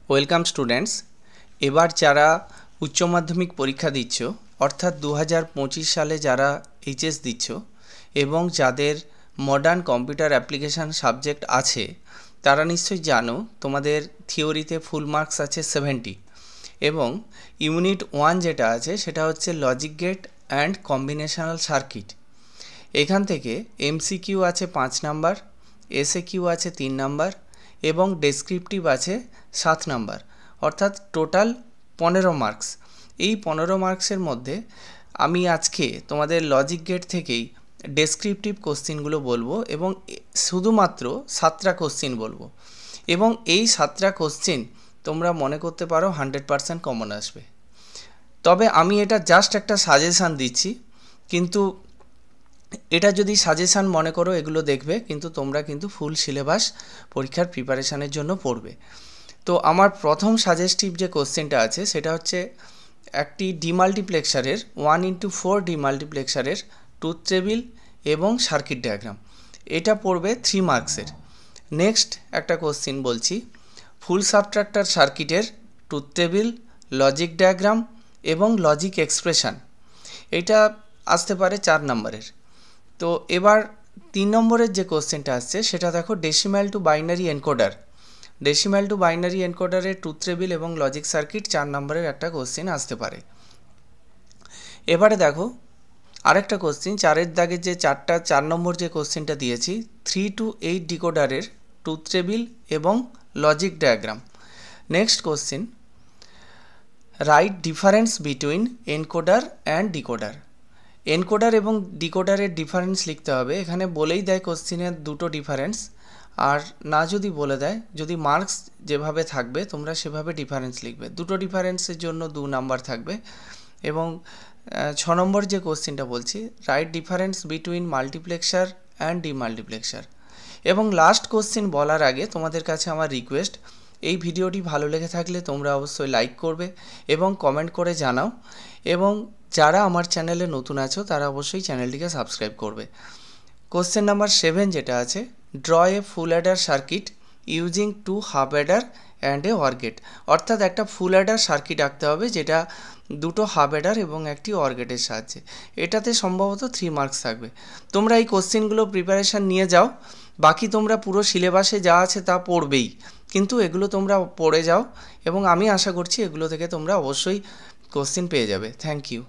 Welcome students. এবার যারা উচ্চ মাধ্যমিক পরীক্ষা দিচ্ছ অর্থাৎ 2025 সালে যারা এইচএস দিচ্ছ এবং যাদের মডার্ন কম্পিউটার অ্যাপ্লিকেশান সাবজেক্ট আছে তারা নিশ্চয়ই জানো তোমাদের থিওরিতে ফুল মার্কস আছে 70 এবং ইউনিট 1 যেটা আছে সেটা হচ্ছে logic gate and combinational circuit. এখান থেকে এমসিকিউ আছে 5 নাম্বার, এসএকিউ আছে 3 নাম্বার এবং ডেসক্রিপটিভ আছে 7 নাম্বার, অর্থাৎ টোটাল 15 মার্কস। এই 15 মার্কসের মধ্যে আমি আজকে তোমাদের লজিক গেট থেকেই ডেসক্রিপটিভ কোশ্চিনগুলো বলবো এবং শুধুমাত্র 7টা কোশ্চিন বলবো এবং এই 7টা কোশ্চিন তোমরা মনে করতে পারো 100% কমন আসবে। তবে আমি এটা জাস্ট একটা সাজেশান দিচ্ছি, কিন্তু এটা যদি সাজেশান মনে করো এগুলো দেখবে, কিন্তু তোমরা কিন্তু ফুল সিলেবাস পরীক্ষার প্রিপারেশানের জন্য পড়বে। তো আমার প্রথম সাজেস্টিভ যে কোশ্চেনটা আছে সেটা হচ্ছে একটি ডিমাল্টিপ্লেক্সারের 1x4 ডিমাল্টিপ্লেক্সারের ট্রুথ টেবিল এবং সার্কিট ডায়াগ্রাম, এটা পড়বে 3 মার্কসের। নেক্সট একটা কোশ্চিন বলছি, ফুল সাবট্রাক্টর সার্কিটের ট্রুথ টেবিল, লজিক ডায়াগ্রাম এবং লজিক এক্সপ্রেশন, এটা আসতে পারে 4 নম্বরের। তো এবার 3 নম্বরের যে কোশ্চেনটা আসছে সেটা দেখো decimal to binary encoder. Decimal to binary এনকোডারের ট্রুথ টেবিল এবং লজিক সার্কিট 4 নম্বরের একটা কোশ্চেন আসতে পারে। এবারে দেখো আরেকটা কোশ্চেন, 4-এর দাগে যে 4 নম্বর যে কোশ্চেনটা দিয়েছি 3 to 8 ডিকোডারের ট্রুথ টেবিল এবং logic diagram. Next question, right difference between encoder and decoder. Encoder এবং ডিকোডারের ডিফারেন্স লিখতে হবে। এখানে বলেই দেয় কোশ্চেনের দুটো ডিফারেন্স, আর না যদি বলে দেয়, যদি মার্কস যেভাবে থাকবে তোমরা সেভাবে ডিফারেন্স লিখবে। দুটো ডিফারেন্সের জন্য 2 নাম্বার থাকবে। এবং 6 নম্বর যে কোশ্চেনটা বলছি, right difference between multiplexer and demultiplexer. এবং লাস্ট কোশ্চেন বলার আগে তোমাদের কাছে আমার রিকোয়েস্ট, এই ভিডিওটি ভালো লেগে থাকলে তোমরা অবশ্যই লাইক করবে এবং কমেন্ট করে জানাও, এবং যারা আমার চ্যানেলে নতুন আছো তারা অবশ্যই চ্যানেলটিকে সাবস্ক্রাইব করবে। কোশ্চেন নাম্বার 7 যেটা আছে, draw a full adder circuit using 2 half adder and a OR gate. অর্থাৎ একটা ফুল অ্যাডার সার্কিট আঁকতে হবে যেটা দুটো হাফ অ্যাডার এবং একটি ওয়ার গেটের সাহায্যে। এটাতে সম্ভবত 3 মার্কস থাকবে। তোমরা এই কোশ্চেনগুলো প্রিপারেশান নিয়ে যাও, বাকি তোমরা পুরো সিলেবাসে যা আছে তা পড়বেই, কিন্তু এগুলো তোমরা পড়ে যাও এবং আমি আশা করছি এগুলো থেকে তোমরা অবশ্যই কোশ্চেন পেয়ে যাবে। Thank you.